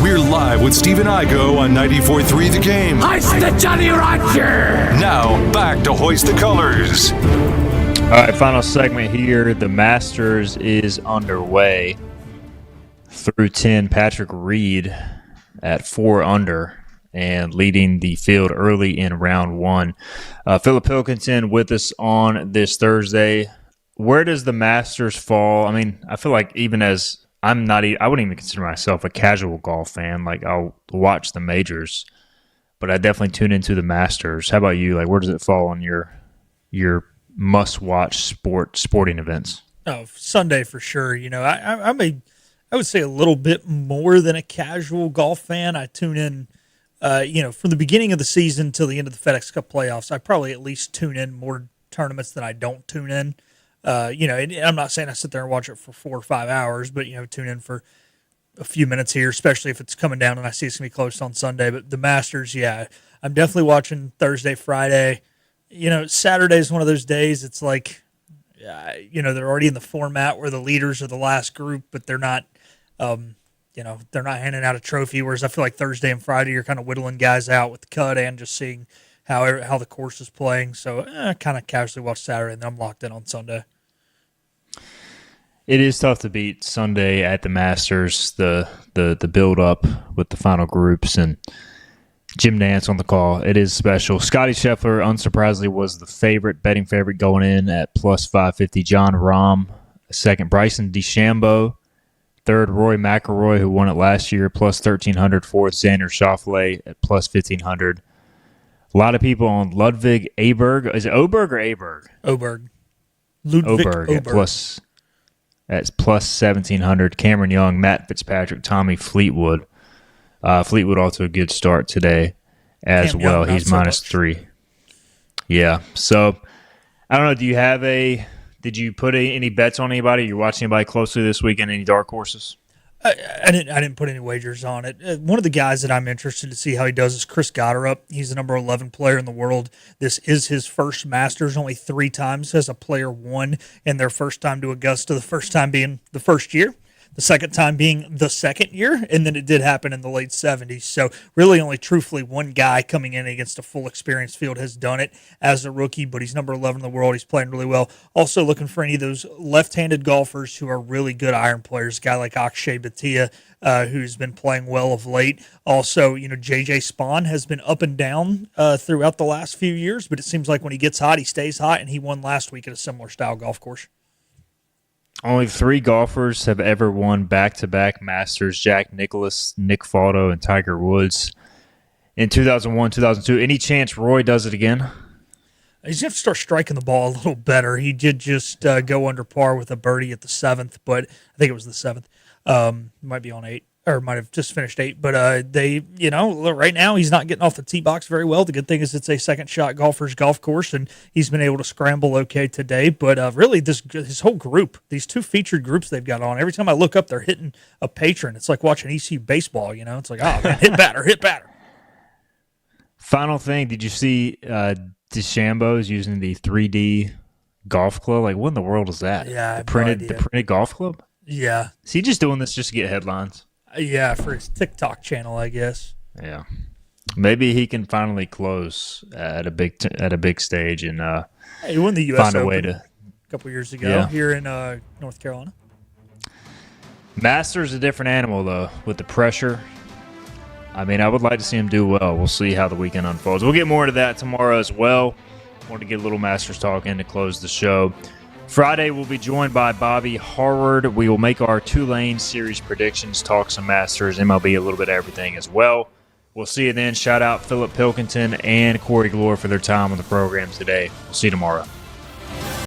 Speaker 2: We're live with Stephen Igo on 94.3 The Game.
Speaker 17: Hoist the Johnny Roger!
Speaker 2: Now, back to Hoist the Colors.
Speaker 3: All right, final segment here. The Masters is underway. Through 10, Patrick Reed at 4 under and leading the field early in round 1. Philip Pilkington with us on this Thursday. Where does the Masters fall? I mean, I feel like even as I wouldn't even consider myself a casual golf fan. Like, I'll watch the majors, but I definitely tune into the Masters. How about you? Like, where does it fall on your must-watch sporting events?
Speaker 11: Oh, Sunday for sure. You know, I would say a little bit more than a casual golf fan. I tune in, from the beginning of the season till the end of the FedEx Cup playoffs. I probably at least tune in more tournaments than I don't tune in. And I'm not saying I sit there and watch it for 4 or 5 hours, but, tune in for a few minutes here, especially if it's coming down and I see it's going to be close on Sunday. But the Masters, yeah, I'm definitely watching Thursday, Friday. Saturday is one of those days. It's like, they're already in the format where the leaders are the last group, but they're not, they're not handing out a trophy. Whereas I feel like Thursday and Friday, you're kind of whittling guys out with the cut and just seeing how the course is playing. So I kind of casually watch Saturday and then I'm locked in on Sunday.
Speaker 3: It is tough to beat Sunday at the Masters, the build up with the final groups and Jim Nance on the call. It is special. Scotty Scheffler, unsurprisingly, was the betting favorite going in at plus 550. John Rahm, second. Bryson DeChambeau, third. Rory McIlroy, who won it last year, plus 1,300. Fourth, Xander Schauffele at plus 1,500. A lot of people on Ludwig Aberg. Is it Oberg or Aberg?
Speaker 11: Oberg. Ludwig
Speaker 3: Oberg.
Speaker 11: Oberg.
Speaker 3: At plus 1,700. Cameron Young, Matt Fitzpatrick, Tommy Fleetwood. Fleetwood also a good start today as
Speaker 11: Cam
Speaker 3: well.
Speaker 11: Young,
Speaker 3: He's
Speaker 11: so
Speaker 3: minus
Speaker 11: much.
Speaker 3: 3. Yeah. So, I don't know. Did you put any bets on anybody? You watching anybody closely this weekend? Any dark horses?
Speaker 11: I didn't put any wagers on it. One of the guys that I'm interested to see how he does is Chris Gotterup. He's the number 11 player in the world. This is his first Masters. Only 3 times has a player won in their first time to Augusta, the first time being the first year, the second time being the second year, and then it did happen in the late 70s. So really only truthfully one guy coming in against a full experienced field has done it as a rookie, but he's number 11 in the world. He's playing really well. Also looking for any of those left-handed golfers who are really good iron players, a guy like Akshay Bhatia, who's been playing well of late. Also, J.J. Spahn has been up and down throughout the last few years, but it seems like when he gets hot, he stays hot, and he won last week at a similar style golf course.
Speaker 3: Only 3 golfers have ever won back-to-back Masters: Jack Nicklaus, Nick Faldo, and Tiger Woods. In 2001, 2002, any chance Roy does it again?
Speaker 11: He's going to have to start striking the ball a little better. He did just go under par with a birdie at the 7th, but I think it was the 7th. Might be on 8, or might have just finished 8. But right now he's not getting off the tee box very well. The good thing is it's a second shot golfer's golf course, and he's been able to scramble okay today. But really, his whole group, these 2 featured groups they've got on, every time I look up, they're hitting a patron. It's like watching ECU baseball. It's like, oh man, hit batter, hit batter.
Speaker 3: Final thing, did you see DeChambeau's using the 3D golf club? Like, what in the world is that?
Speaker 11: Yeah,
Speaker 3: the printed golf club?
Speaker 11: Yeah.
Speaker 3: Is he just doing this just to get headlines?
Speaker 11: Yeah, for his TikTok channel, I guess.
Speaker 3: Yeah, maybe he can finally close at a big stage and
Speaker 11: he won the U.S.
Speaker 3: find a
Speaker 11: Open
Speaker 3: way to
Speaker 11: a couple years ago here in North Carolina.
Speaker 3: Masters a different animal though, with the pressure. I mean, I would like to see him do well. We'll see how the weekend unfolds. We'll get more into that tomorrow as well. Want to get a little Masters talk in to close the show. Friday, we'll be joined by Bobby Harward. We will make our Tulane series predictions, talk some Masters, MLB, a little bit of everything as well. We'll see you then. Shout out Philip Pilkington and Corey Gloor for their time on the program today. We'll see you tomorrow.